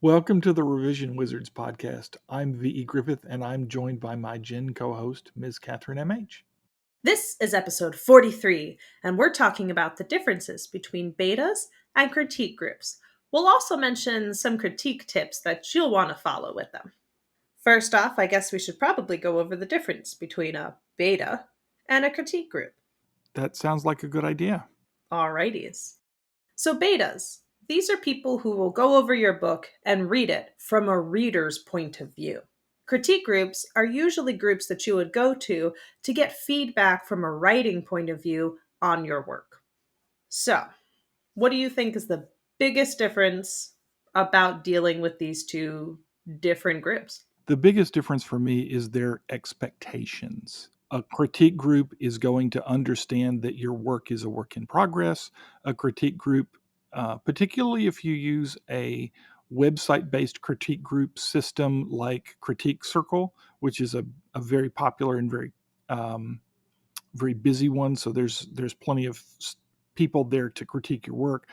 Welcome to the Revision Wizards podcast. I'm V.E. Griffith, and I'm joined by my Gen co host, Ms. Catherine M.H. This is episode 43, and we're talking about the differences between betas and critique groups. We'll also mention some critique tips that you'll want to follow with them. First off, I guess we should probably go over the difference between a beta and a critique group. That sounds like a good idea. Alrighties. So, betas. These are people who will go over your book and read it from a reader's point of view. Critique groups are usually groups that you would go to get feedback from a writing point of view on your work. So, what do you think is the biggest difference about dealing with these two different groups? The biggest difference for me is their expectations. A critique group is going to understand that your work is a work in progress. A critique group, particularly if you use a website based critique group system like Critique Circle, which is a very popular and um, very busy one, so there's plenty of people there to critique your work.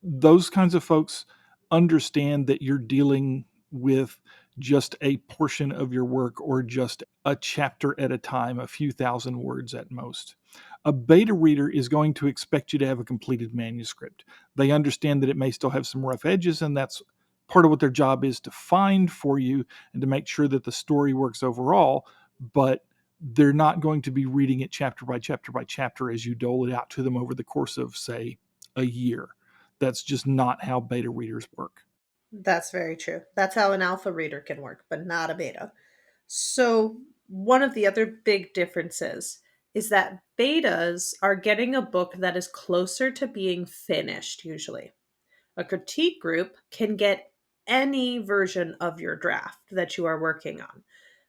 Those kinds of folks understand that you're dealing with just a portion of your work or just a chapter at a time, a few thousand words at most. A beta reader is going to expect you to have a completed manuscript. They understand that it may still have some rough edges, and that's part of what their job is to find for you and to make sure that the story works overall. But they're not going to be reading it chapter by chapter by chapter as you dole it out to them over the course of, say, a year. That's just not how beta readers work. That's very true. That's how an alpha reader can work, but not a beta. So, one of the other big differences is that betas are getting a book that is closer to being finished, usually. A critique group can get any version of your draft that you are working on.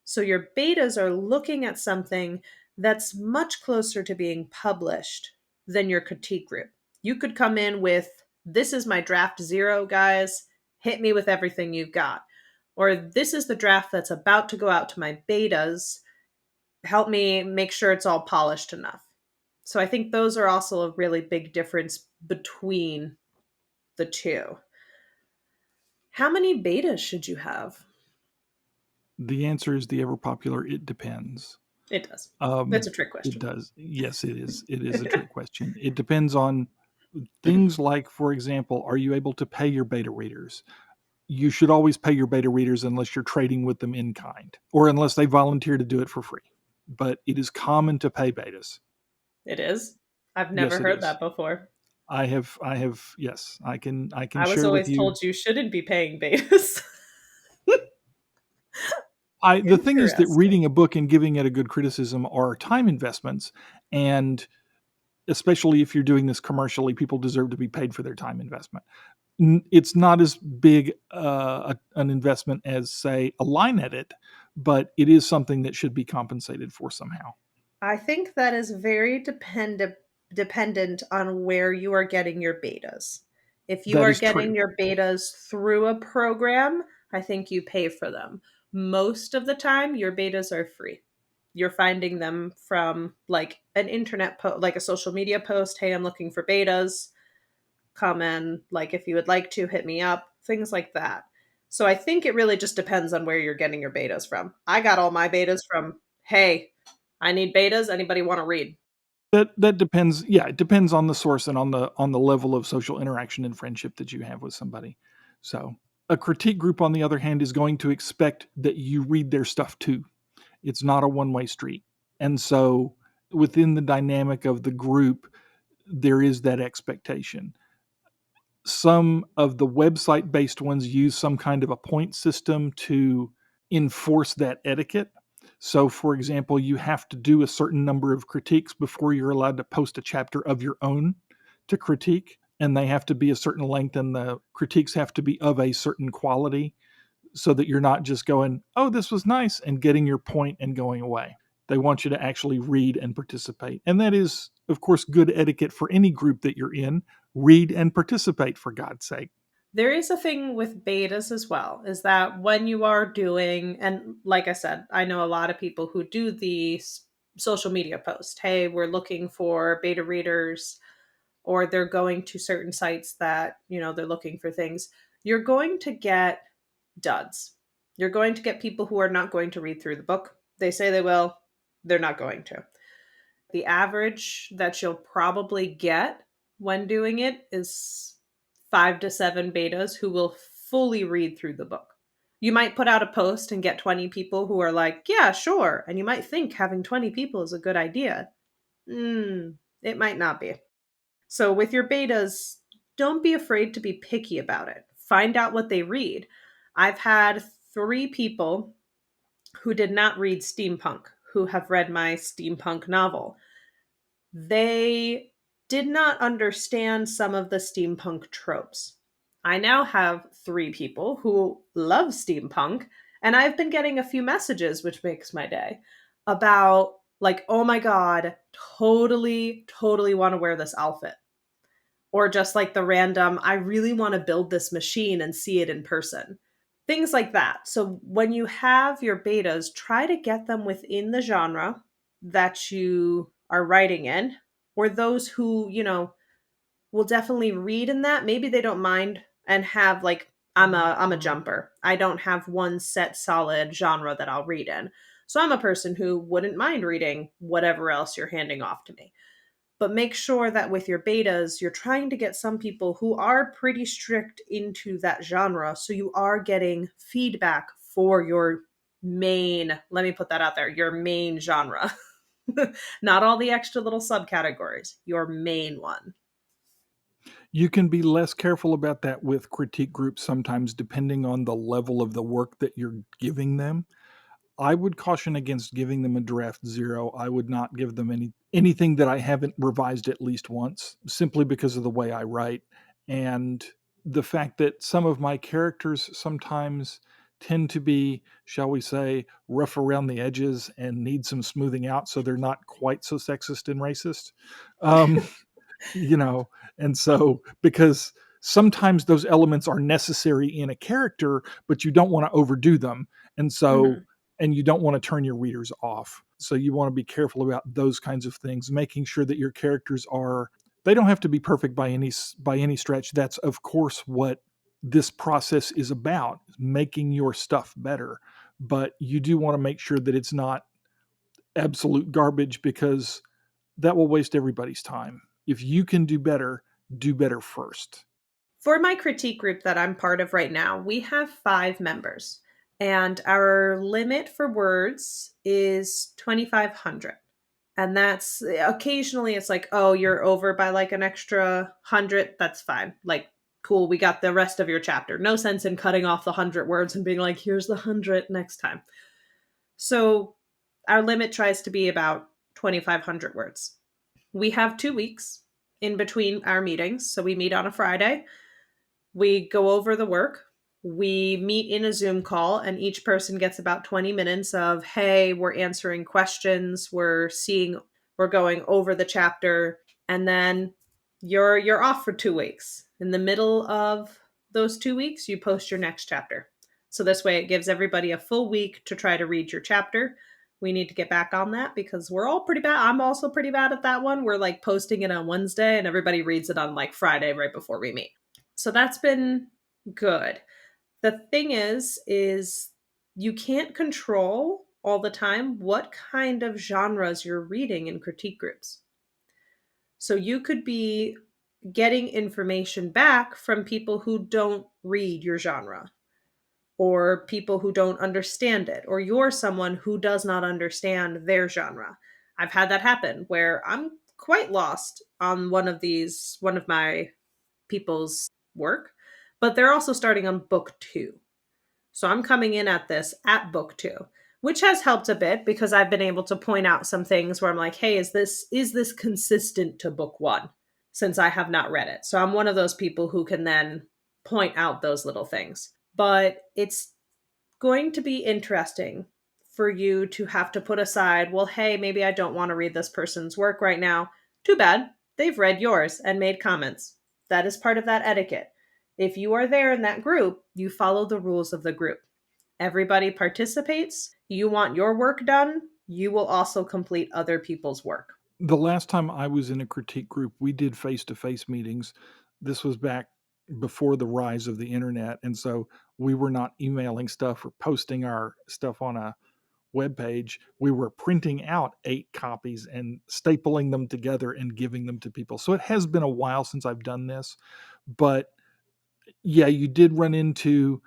So, your betas are looking at something that's much closer to being published than your critique group. You could come in with, "This is my draft zero, guys. Hit me with everything you've got." Or, "This is the draft that's about to go out to my betas. Help me make sure it's all polished enough." So I think those are also a really big difference between the two. How many betas should you have? The answer is the ever popular it depends. It does. That's Um, a trick it question. does. Yes, it is. It is a trick question. It depends on things like, for example, are you able to pay your beta readers? You should always pay your beta readers unless you're trading with them in kind or unless they volunteer to do it for free. But it is common to pay betas. It is. I've never Yes, it heard is. that before. Yes, I can I was share with always you. told you shouldn't be paying betas. The thing is that Interesting. reading a book and giving it a good criticism are time investments, and especially if you're doing this commercially, people deserve to be paid for their time investment. It's not as big an investment as, say, a line edit, but it is something that should be compensated for somehow. I think that is very dependent on where you are getting your betas. If you That are is true. getting your betas through a program, I think you pay for them. Most of the time, your betas are free. You're finding them from like an internet post, like a social media post. "Hey, I'm looking for betas. Come in. Like, if you would like to, hit me up." Things like that. So I think it really just depends on where you're getting your betas from. I got all my betas from, "Hey, I need betas. Anybody want to read?" That depends. Yeah, it depends on the source and on the level of social interaction and friendship that you have with somebody. So a critique group, on the other hand, is going to expect that you read their stuff too. It's not a one-way street. And so within the dynamic of the group, there is that expectation. Some of the website based ones use some kind of a point system to enforce that etiquette. So, for example, you have to do a certain number of critiques before you're allowed to post a chapter of your own to critique, and they have to be a certain length, and the critiques have to be of a certain quality so that you're not just going, "Oh, this was nice," and getting your point and going away. They want you to actually read and participate. And that is, of course, good etiquette for any group that you're in. Read and participate, for God's sake. There is a thing with betas as well, is that when you are doing, and like I said, I know a lot of people who do the social media post, "Hey, we're looking for beta readers," or they're going to certain sites that, they're looking for things. you're going to get duds. You're going to get people who are not going to read through the book. They say they will, they're not going to. The average that you'll probably get when doing it is 5 to 7 betas who will fully read through the book. You might put out a post and get 20 people who are like, yeah, sure. And you might think having 20 people is a good idea. It might not be. So with your betas, don't be afraid to be picky about it. Find out what they read. I've had 3 people who did not read steampunk who have read my steampunk novel. They did not understand some of the steampunk tropes. I now have 3 people who love steampunk, and I've been getting a few messages, which makes my day, about like, oh my God, totally, totally want to wear this outfit. Or just like the random, I really want to build this machine and see it in person. Things like that. So when you have your betas, try to get them within the genre that you are writing in, or those who, will definitely read in that. Maybe they don't mind and have like I'm a jumper. I don't have one set solid genre that I'll read in. So I'm a person who wouldn't mind reading whatever else you're handing off to me. But make sure that with your betas, you're trying to get some people who are pretty strict into that genre. So you are getting feedback for your main, let me put that out there, your main genre. Not all the extra little subcategories, your main one. You can be less careful about that with critique groups sometimes, depending on the level of the work that you're giving them. I would caution against giving them a draft zero. I would not give them anything that I haven't revised at least once, simply because of the way I write and the fact that some of my characters sometimes tend to be, shall we say, rough around the edges and need some smoothing out so they're not quite so sexist and racist. Um, you know, and so because sometimes those elements are necessary in a character, but you don't want to overdo them. And so Mhm. and you don't want to turn your readers off. So you want to be careful about those kinds of things, making sure that your characters are, they don't have to be perfect by any stretch. That's of course what this process is about, making your stuff better. But you do want to make sure that it's not absolute garbage, because that will waste everybody's time. If you can do better first. For my critique group that I'm part of right now, we have 5 members, and our limit for words is 2,500. And that's occasionally it's like, oh, you're over by like an extra 100. That's fine. Like, cool, we got the rest of your chapter. No sense in cutting off the 100 words and being like, here's the 100 next time. So our limit tries to be about 2,500 words. We have 2 weeks in between our meetings. So we meet on a Friday, we go over the work. We meet in a Zoom call, and each person gets about 20 minutes of, hey, we're answering questions, we're going over the chapter, and then you're off for 2 weeks. In the middle of those 2 weeks, you post your next chapter. So this way it gives everybody a full week to try to read your chapter. We need to get back on that because we're all pretty bad. I'm also pretty bad at that one. We're like posting it on Wednesday and everybody reads it on like Friday right before we meet. So that's been good. The thing is you can't control all the time what kind of genres you're reading in critique groups. So you could be getting information back from people who don't read your genre or people who don't understand it, or you're someone who does not understand their genre. I've had that happen where I'm quite lost on one of my people's work, but they're also starting on book 2. So I'm coming in at this at book 2, which has helped a bit because I've been able to point out some things where I'm like, "Hey, is this consistent to book 1?" Since I have not read it. So I'm one of those people who can then point out those little things. But it's going to be interesting for you to have to put aside, well, hey, maybe I don't want to read this person's work right now. Too bad. They've read yours and made comments. That is part of that etiquette. If you are there in that group, you follow the rules of the group. Everybody participates. You want your work done, you will also complete other people's work. The last time I was in a critique group, we did face to face meetings. This was back before the rise of the internet. And so we were not emailing stuff or posting our stuff on a web page. We were printing out 8 copies and stapling them together and giving them to people. So it has been a while since I've done this, but yeah, you did run into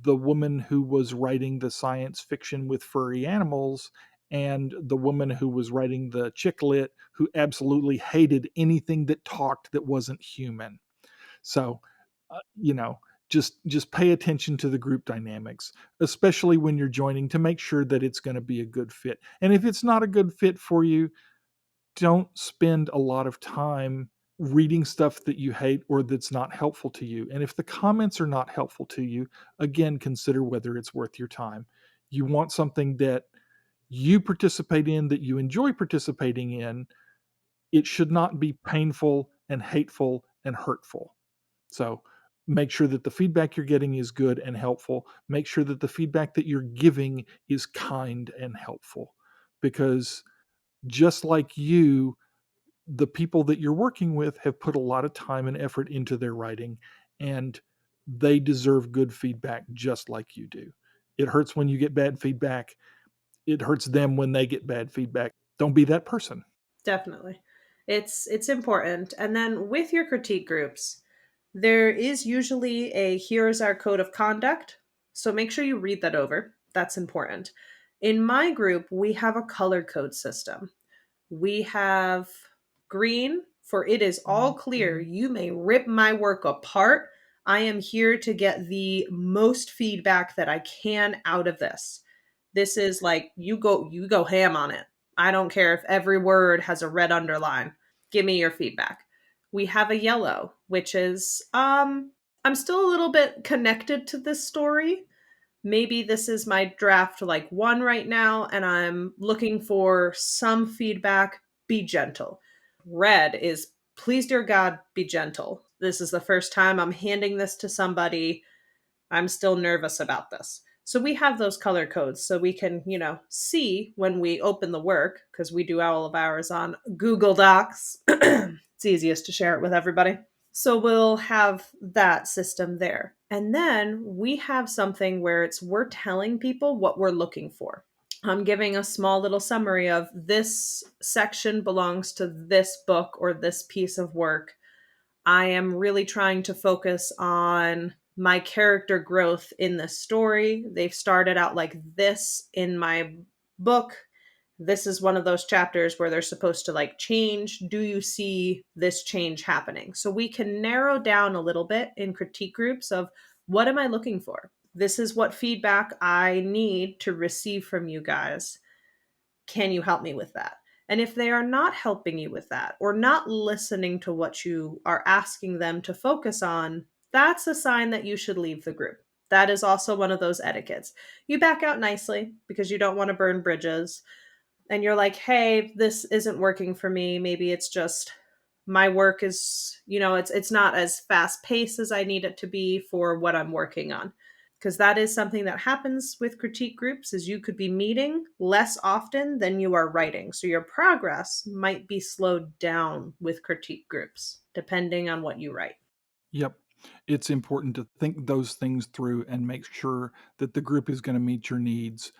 the woman who was writing the science fiction with furry animals and the woman who was writing the chick lit who absolutely hated anything that talked that wasn't human. So, you know, just pay attention to the group dynamics, especially when you're joining, to make sure that it's going to be a good fit. And if it's not a good fit for you, don't spend a lot of time reading stuff that you hate or that's not helpful to you. And if the comments are not helpful to you, again, consider whether it's worth your time. You want something that you participate in, that you enjoy participating in. It should not be painful and hateful and hurtful. So make sure that the feedback you're getting is good and helpful. Make sure that the feedback that you're giving is kind and helpful. Because just like you, the people that you're working with have put a lot of time and effort into their writing, and they deserve good feedback just like you do. It hurts when you get bad feedback. It hurts them when they get bad feedback. Don't be that person. Definitely. It's important. And then with your critique groups, there is usually a here's our code of conduct. So make sure you read that over. That's important. In my group, we have a color code system. We have green for it is all clear. You may rip my work apart. I am here to get the most feedback that I can out of this. This is like you go ham on it. I don't care if every word has a red underline. Give me your feedback. We have a yellow, which is I'm still a little bit connected to this story. Maybe this is my draft like 1 right now and I'm looking for some feedback. Be gentle. Red is please dear God be gentle. This is the first time I'm handing this to somebody. I'm still nervous about this. So we have those color codes so we can, see when we open the work because we do all of ours on Google Docs. It's easiest to share it with everybody. So we'll have that system there. And then we have something where we're telling people what we're looking for. I'm giving a small little summary of this section belongs to this book or this piece of work. I am really trying to focus on my character growth in this story. They've started out like this in my book. This is one of those chapters where they're supposed to like change. Do you see this change happening? So we can narrow down a little bit in critique groups of what am I looking for? This is what feedback I need to receive from you guys. Can you help me with that? And if they are not helping you with that or not listening to what you are asking them to focus on, that's a sign that you should leave the group. That is also one of those etiquettes. You back out nicely because you don't want to burn bridges. And you're like, hey, this isn't working for me. Maybe it's just my work is, it's not as fast paced as I need it to be for what I'm working on, because that is something that happens with critique groups is you could be meeting less often than you are writing, so your progress might be slowed down with critique groups depending on what you write. Yep. It's important to think those things through and make sure that the group is going to meet your needs,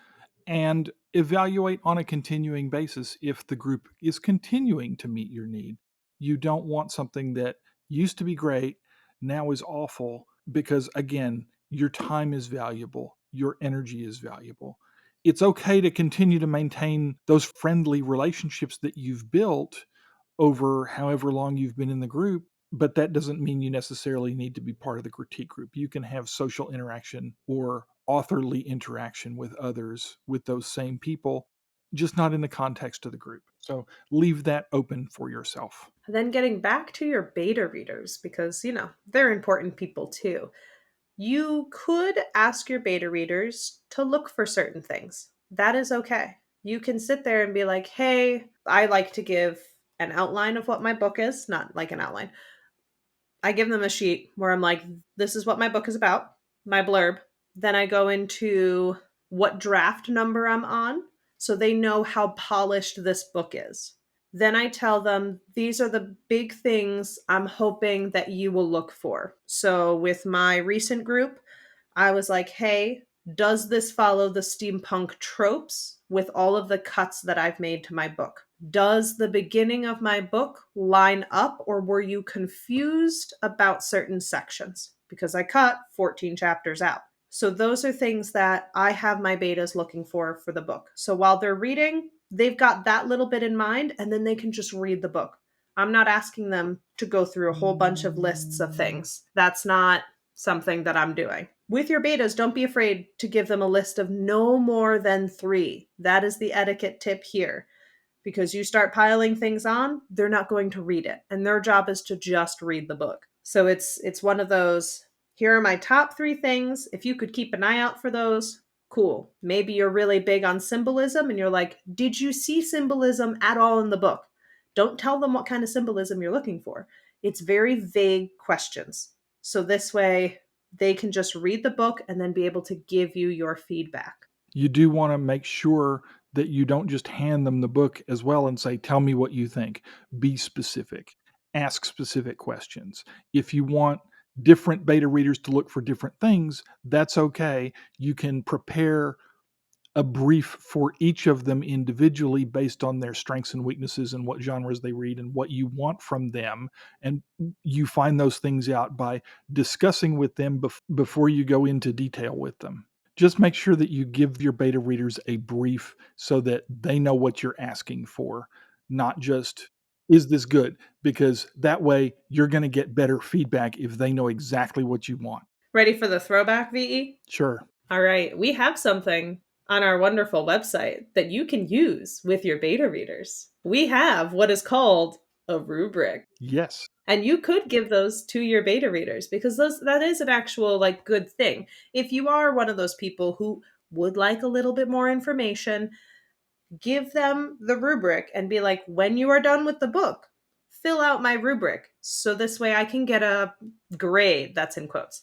and evaluate on a continuing basis if the group is continuing to meet your need. You don't want something that used to be great, now is awful, because again, your time is valuable, your energy is valuable. It's okay to continue to maintain those friendly relationships that you've built over however long you've been in the group, but that doesn't mean you necessarily need to be part of the critique group. You can have social interaction or authorly interaction with others with those same people, just not in the context of the group. So leave that open for yourself. Then getting back to your beta readers, because they're important people too. You could ask your beta readers to look for certain things. That is okay. You can sit there and be like, hey, I like to give an outline of what my book is, not like an outline. I give them a sheet where I'm like, this is what my book is about, my blurb. Then I go into what draft number I'm on so they know how polished this book is. Then I tell them these are the big things I'm hoping that you will look for. So with my recent group, I was like, hey, does this follow the steampunk tropes with all of the cuts that I've made to my book? Does the beginning of my book line up, or were you confused about certain sections? Because I cut 14 chapters out. So, those are things that I have my betas looking for the book. So, while they're reading, they've got that little bit in mind, and then they can just read the book. I'm not asking them to go through a whole bunch of lists of things. That's not something that I'm doing. With your betas, don't be afraid to give them a list of no more than 3. That is the etiquette tip here. Because you start piling things on, they're not going to read it. And their job is to just read the book. So it's one of those, here are my top 3 things. If you could keep an eye out for those, cool. Maybe you're really big on symbolism and you're like, did you see symbolism at all in the book? Don't tell them what kind of symbolism you're looking for. It's very vague questions. So this way they can just read the book and then be able to give you your feedback. You do want to make sure that you don't just hand them the book as well and say, tell me what you think. Be specific, ask specific questions. If you want different beta readers to look for different things, that's okay. You can prepare a brief for each of them individually based on their strengths and weaknesses and what genres they read and what you want from them. And you find those things out by discussing with them before you go into detail with them. Just make sure that you give your beta readers a brief so that they know what you're asking for, not just, is this good? Because that way you're going to get better feedback if they know exactly what you want. Ready for the throwback, VE? Sure. All right, we have something on our wonderful website that you can use with your beta readers. We have what is called a rubric. Yes. And you could give those to your beta readers because those that is an actual like good thing. If you are one of those people who would like a little bit more information, give them the rubric and be like, when you are done with the book, fill out my rubric. So this way I can get a grade, that's in quotes,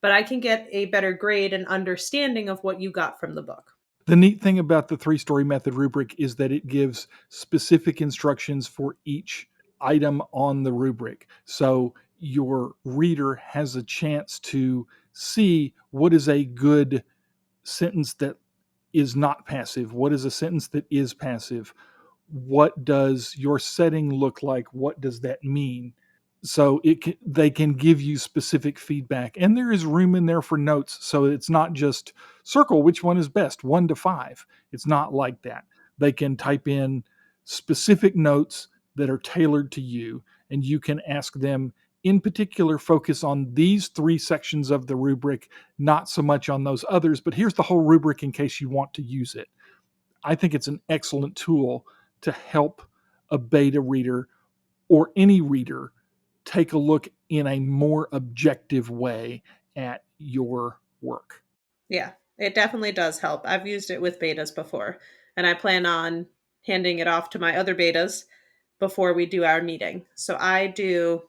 but I can get a better grade and understanding of what you got from the book. The neat thing about the 3 story method rubric is that it gives specific instructions for each item on the rubric. So your reader has a chance to see what is a good sentence that is not passive, what is a sentence that is passive, what does your setting look like, what does that mean. So they can give you specific feedback, and there is room in there for notes, so it's not just circle which one is best 1 to 5. It's not like that. They can type in specific notes that are tailored to you, and you can ask them in particular focus on these 3 sections of the rubric, not so much on those others, but here's the whole rubric in case you want to use it. I think it's an excellent tool to help a beta reader or any reader take a look in a more objective way at your work. Yeah, it definitely does help. I've used it with betas before, and I plan on handing it off to my other betas before we do our meeting. So I do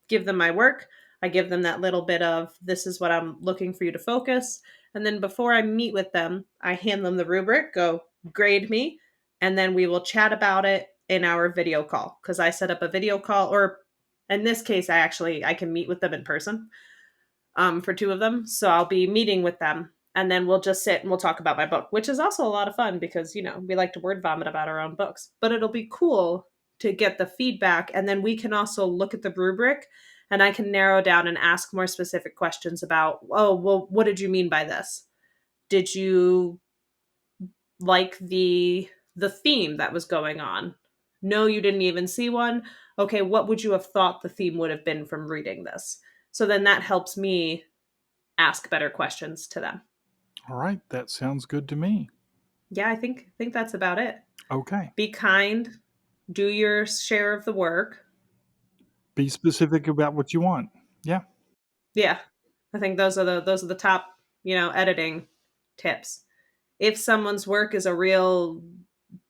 give them my work. I give them that little bit of this is what I'm looking for you to focus. And then before I meet with them, I hand them the rubric, go grade me, and then we will chat about it in our video call because I set up a video call or in this case I can meet with them in person for 2 of them. So I'll be meeting with them and then we'll just sit and we'll talk about my book, which is also a lot of fun because, we like to word vomit about our own books. But it'll be cool to get the feedback. And then we can also look at the rubric and I can narrow down and ask more specific questions about, oh, well, what did you mean by this? Did you like the theme that was going on? No, you didn't even see one. Okay, what would you have thought the theme would have been from reading this? So then that helps me ask better questions to them. All right, that sounds good to me. Yeah, I think that's about it. Okay. Be kind, do your share of the work. Be specific about what you want. Yeah. Yeah. I think those are the top, editing tips. If someone's work is a real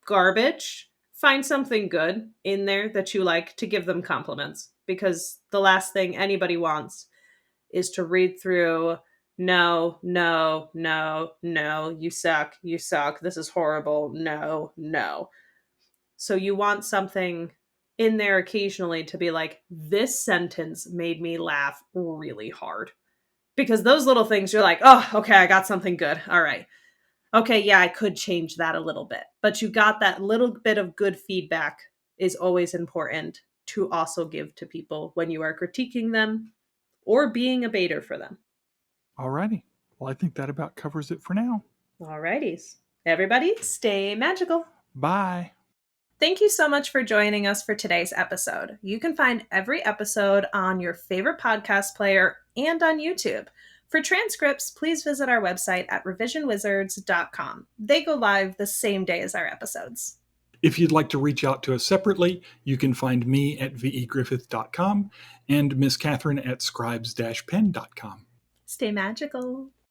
garbage, find something good in there that you like to give them compliments because the last thing anybody wants is to read through no, no, no, no, you suck, this is horrible, no, no. So you want something in there occasionally to be like, this sentence made me laugh really hard. Because those little things, you're like, oh, okay, I got something good. All right. Okay, yeah, I could change that a little bit. But you got that little bit of good feedback is always important to also give to people when you are critiquing them or being a baiter for them. Alrighty. Well, I think that about covers it for now. Alrighties. Everybody, stay magical. Bye. Thank you so much for joining us for today's episode. You can find every episode on your favorite podcast player and on YouTube. For transcripts, please visit our website at revisionwizards.com. They go live the same day as our episodes. If you'd like to reach out to us separately, you can find me at vegriffith.com and Miss Catherine at scribes-pen.com. Stay magical.